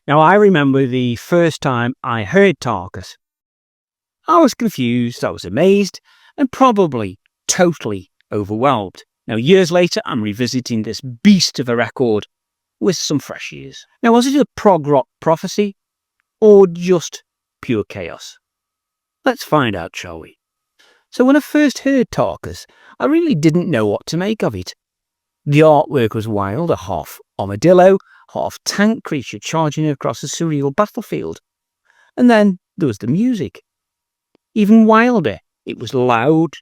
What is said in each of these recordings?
Now, I remember the first time I heard Tarkus. I was confused, I was amazed, and probably totally overwhelmed. Now, years later, I'm revisiting this beast of a record with some fresh ears. Now, was it a prog rock prophecy or just pure chaos? Let's find out, shall we? So when I first heard Tarkus, I really didn't know what to make of it. The artwork was wild, a half armadillo, half tank creature charging across a surreal battlefield. And then there was the music. Even wilder, it was loud,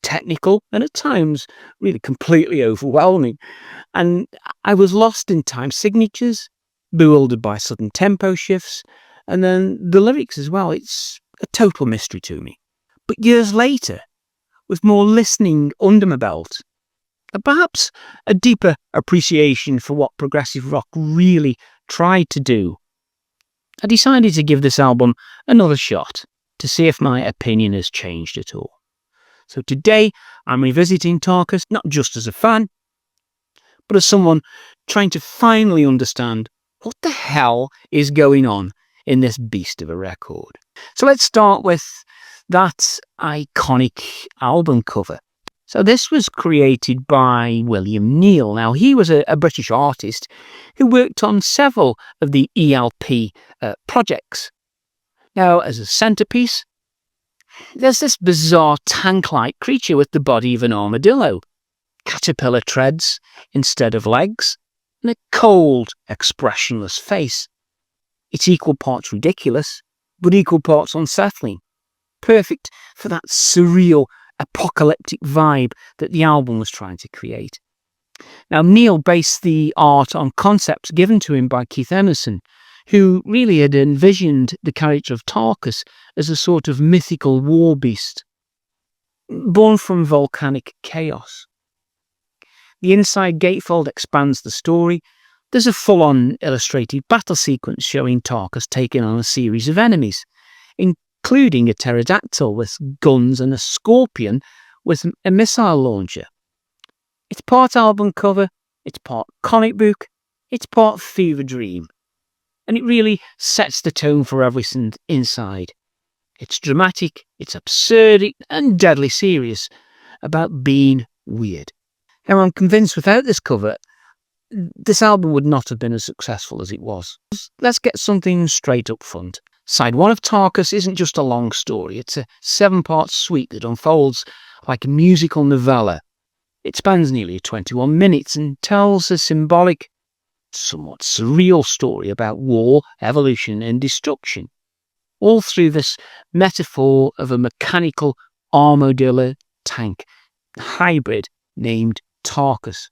technical, and at times really completely overwhelming. And I was lost in time signatures, bewildered by sudden tempo shifts, and then the lyrics as well. It's a total mystery to me. But years later, with more listening under my belt, and perhaps a deeper appreciation for what progressive rock really tried to do, I decided to give this album another shot to see if my opinion has changed at all. So today, I'm revisiting Tarkus not just as a fan, but as someone trying to finally understand what the hell is going on in this beast of a record. So let's start with that iconic album cover. So this was created by William Neal. Now, he was a British artist who worked on several of the ELP projects. Now, as a centerpiece, there's this bizarre tank-like creature with the body of an armadillo, caterpillar treads instead of legs, and a cold, expressionless face. It's equal parts ridiculous, but equal parts unsettling. Perfect for that surreal, apocalyptic vibe that the album was trying to create. Now, Neal based the art on concepts given to him by Keith Emerson, who really had envisioned the character of Tarkus as a sort of mythical war beast, born from volcanic chaos. The inside gatefold expands the story. There's a full-on illustrated battle sequence showing Tarkus taking on a series of enemies, including a pterodactyl with guns and a scorpion with a missile launcher. It's part album cover, it's part comic book, it's part fever dream. And it really sets the tone for everything inside. It's dramatic, it's absurd, and deadly serious about being weird. Now, I'm convinced without this cover, this album would not have been as successful as it was. Let's get something straight up front. Side 1 of Tarkus isn't just a long story, it's a 7-part suite that unfolds like a musical novella. It spans nearly 21 minutes and tells a symbolic, somewhat surreal story about war, evolution and destruction, all through this metaphor of a mechanical armadillo-tank hybrid named Tarkus.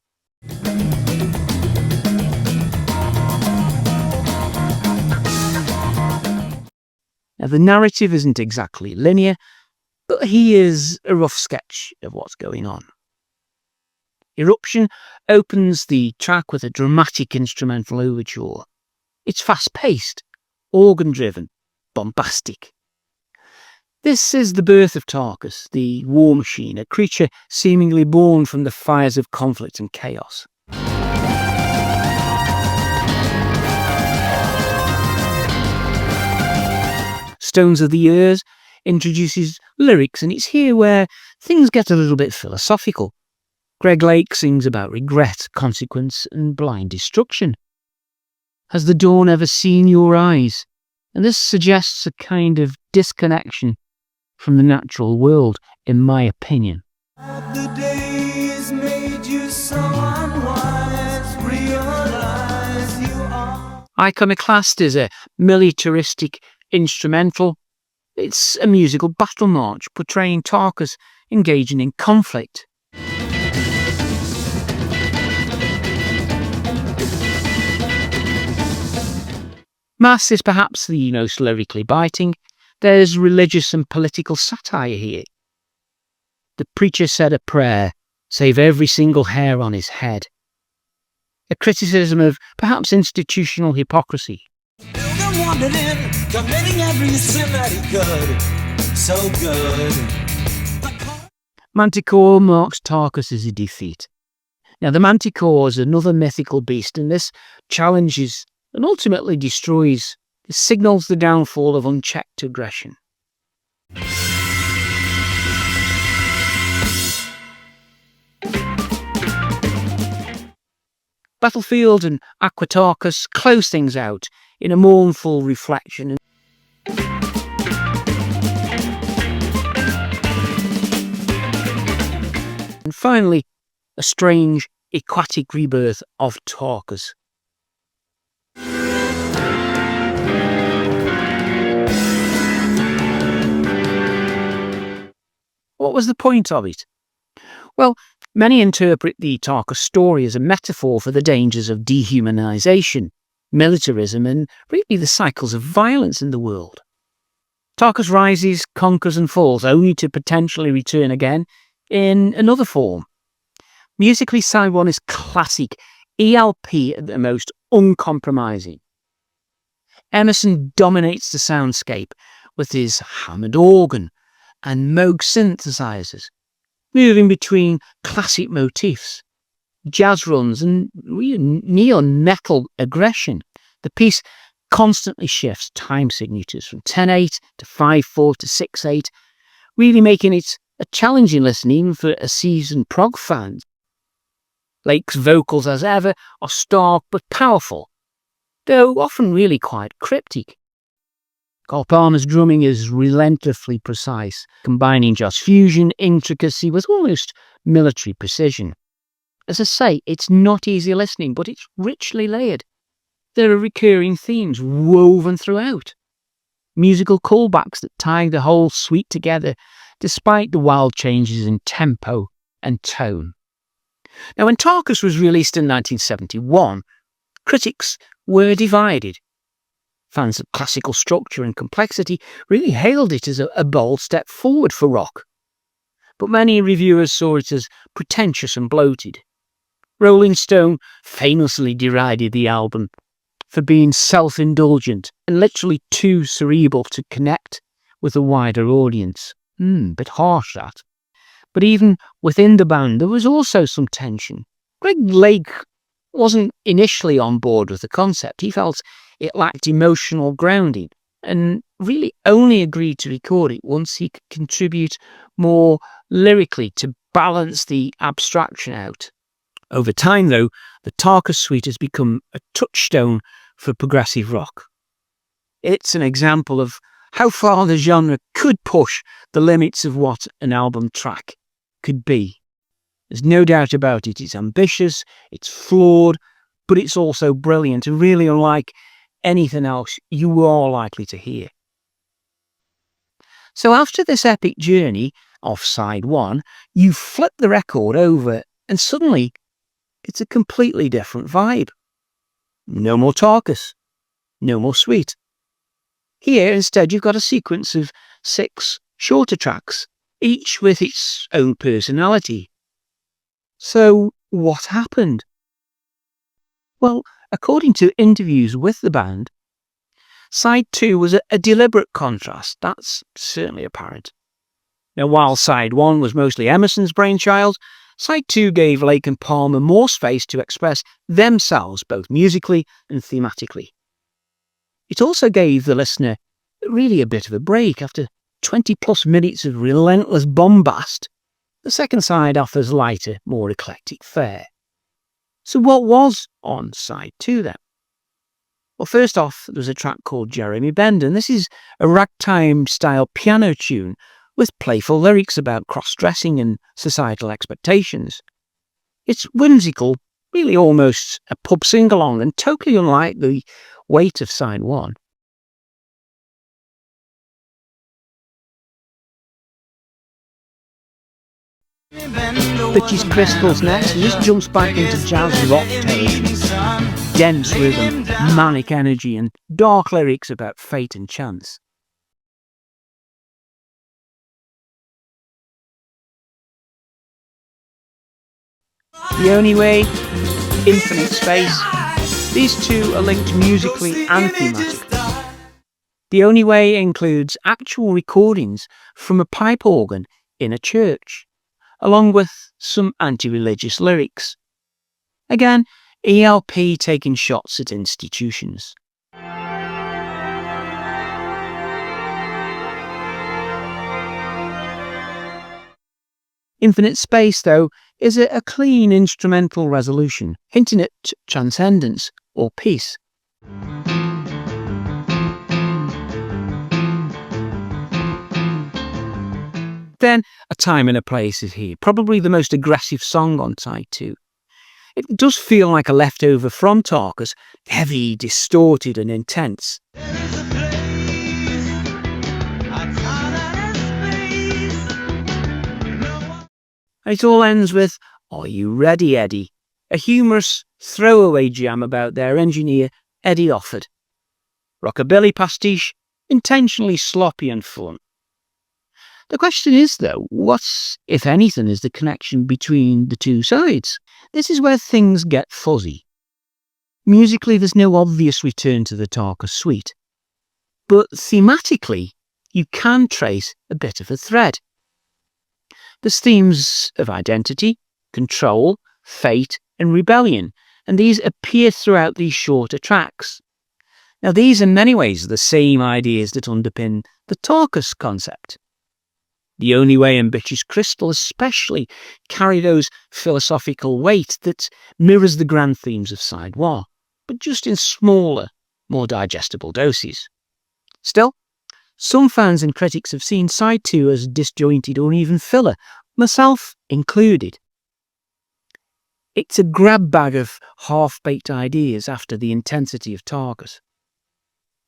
Now, the narrative isn't exactly linear, but here's a rough sketch of what's going on. Eruption opens the track with a dramatic instrumental overture. It's fast-paced, organ-driven, bombastic. This is the birth of Tarkus, the war machine, a creature seemingly born from the fires of conflict and chaos. Stones of the Ears introduces lyrics, and it's here where things get a little bit philosophical. Greg Lake sings about regret, consequence, and blind destruction. Has the dawn ever seen your eyes? And this suggests a kind of disconnection from the natural world, in my opinion. The days made you so unwise, realize you are. Iconoclast is a militaristic instrumental. It's a musical battle march portraying Tarkus engaging in conflict. Mass is perhaps the most lyrically biting. There's religious and political satire here. The preacher said a prayer, save every single hair on his head. A criticism of perhaps institutional hypocrisy. Wandering, committing every sin that he could. So good. Manticore marks Tarkus as a defeat. Now, the Manticore is another mythical beast, and this challenges and ultimately destroys, it signals the downfall of unchecked aggression. Battlefield and Tarkus close things out in a mournful reflection. And finally, a strange, aquatic rebirth of Tarkus. What was the point of it? Well, many interpret the Tarkus story as a metaphor for the dangers of dehumanization, militarism, and really the cycles of violence in the world. Tarkus rises, conquers and falls, only to potentially return again in another form. Musically, side 1 is classic, ELP at the most uncompromising. Emerson dominates the soundscape with his hammered organ and Moog synthesizers, moving between classic motifs, jazz runs and neon metal aggression. The piece constantly shifts time signatures from 10/8 to 5/4 to 6/8, really making it a challenging listen even for a seasoned prog fan. Lake's vocals, as ever, are stark but powerful, though often really quite cryptic. Carl Palmer's drumming is relentlessly precise, combining jazz fusion intricacy with almost military precision. As I say, it's not easy listening, but it's richly layered. There are recurring themes woven throughout, musical callbacks that tie the whole suite together, despite the wild changes in tempo and tone. Now, when Tarkus was released in 1971, critics were divided. Fans of classical structure and complexity really hailed it as a bold step forward for rock. But many reviewers saw it as pretentious and bloated. Rolling Stone famously derided the album for being self-indulgent and literally too cerebral to connect with a wider audience. Bit harsh, that. But even within the band, there was also some tension. Greg Lake wasn't initially on board with the concept. He felt it lacked emotional grounding and really only agreed to record it once he could contribute more lyrically to balance the abstraction out. Over time, though, the Tarkus suite has become a touchstone for progressive rock. It's an example of how far the genre could push the limits of what an album track could be. There's no doubt about it. It's ambitious, it's flawed, but it's also brilliant and really unlike anything else you are likely to hear. So after this epic journey off side 1, you flip the record over and suddenly it's a completely different vibe. No more Tarkus, no more suite. Here instead you've got a sequence of 6 shorter tracks, each with its own personality. So what happened? Well, according to interviews with the band, side 2 was a deliberate contrast. That's certainly apparent. Now, while side 1 was mostly Emerson's brainchild, side 2 gave Lake and Palmer more space to express themselves both musically and thematically. It also gave the listener really a bit of a break. After 20 plus minutes of relentless bombast, the second side offers lighter, more eclectic fare. So what was on side 2 then? Well, first off, there was a track called Jeremy Bend, and this is a ragtime-style piano tune with playful lyrics about cross-dressing and societal expectations. It's whimsical, really almost a pub sing-along, and totally unlike the weight of side 1. Pitches Crystals next, and this jumps back into jazz rock territory. Dense rhythm, manic energy, and dark lyrics about fate and chance. The Only Way, Infinite Space. These two are linked musically and thematically. The Only Way includes actual recordings from a pipe organ in a church, along with some anti-religious lyrics. Again, ELP taking shots at institutions. Infinite Space, though, is a clean instrumental resolution, hinting at transcendence or peace. Then A Time and a Place is here, probably the most aggressive song on side 2. It does feel like a leftover from Tarkus, heavy, distorted and intense. It all ends with "Are You Ready, Eddie?", a humorous throwaway jam about their engineer, Eddie Offord. Rockabilly pastiche, intentionally sloppy and fun. The question is, though, what, if anything, is the connection between the two sides? This is where things get fuzzy. Musically, there's no obvious return to the Tarkus suite. But thematically, you can trace a bit of a thread. There's themes of identity, control, fate, and rebellion, and these appear throughout these shorter tracks. Now, these in many ways are the same ideas that underpin the Tarkus concept. The Only Way and Bitch's Crystal especially carry those philosophical weight that mirrors the grand themes of side 1, but just in smaller, more digestible doses. Still, some fans and critics have seen side 2 as disjointed or even filler, myself included. It's a grab bag of half-baked ideas after the intensity of Tarkus.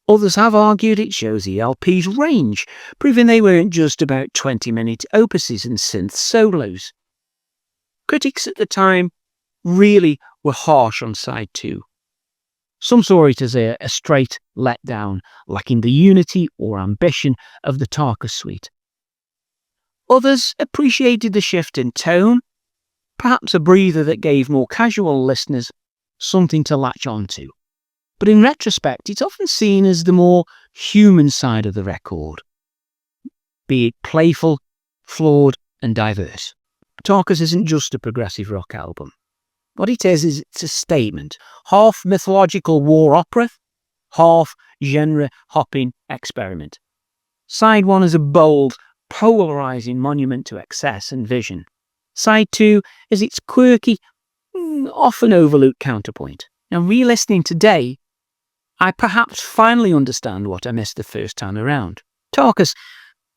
Others have argued it shows ELP's range, proving they weren't just about 20-minute opuses and synth solos. Critics at the time really were harsh on side 2. Some saw it as a straight letdown, lacking the unity or ambition of the Tarkus suite. Others appreciated the shift in tone, perhaps a breather that gave more casual listeners something to latch onto. But in retrospect, it's often seen as the more human side of the record, be it playful, flawed, and diverse. Tarkus isn't just a progressive rock album. What it is it's a statement, half mythological war opera, half genre-hopping experiment. Side 1 is a bold, polarising monument to excess and vision. Side 2 is its quirky, often overlooked counterpoint. Now, re-listening today, I perhaps finally understand what I missed the first time around. Tarkus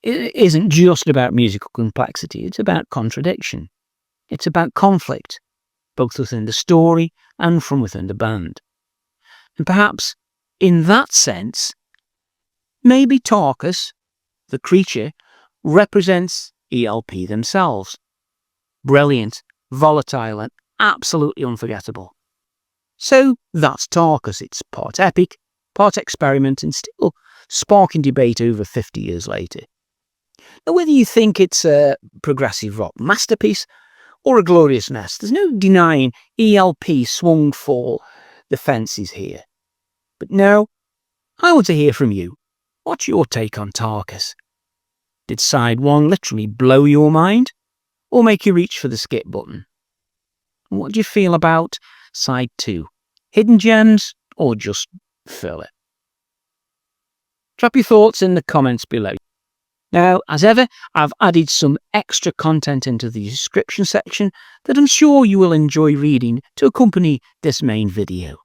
isn't just about musical complexity, it's about contradiction. It's about conflict, both within the story and from within the band. And perhaps, in that sense, maybe Tarkus, the creature, represents ELP themselves. Brilliant, volatile, and absolutely unforgettable. So that's Tarkus. It's part epic, part experiment, and still sparking debate over 50 years later. Now, whether you think it's a progressive rock masterpiece or a glorious mess, there's no denying ELP swung for the fences here. But now, I want to hear from you. What's your take on Tarkus? Did side 1 literally blow your mind, or make you reach for the skip button? And what do you feel about side 2? Hidden gems, or just filler? Drop your thoughts in the comments below. Now, as ever, I've added some extra content into the description section that I'm sure you will enjoy reading to accompany this main video.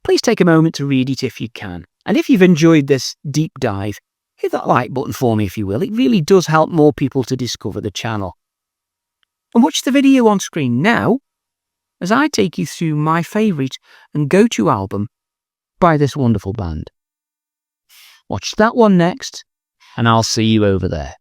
Please take a moment to read it if you can. And if you've enjoyed this deep dive, hit that like button for me if you will. It really does help more people to discover the channel. And watch the video on screen now as I take you through my favourite and go-to album by this wonderful band. Watch that one next, and I'll see you over there.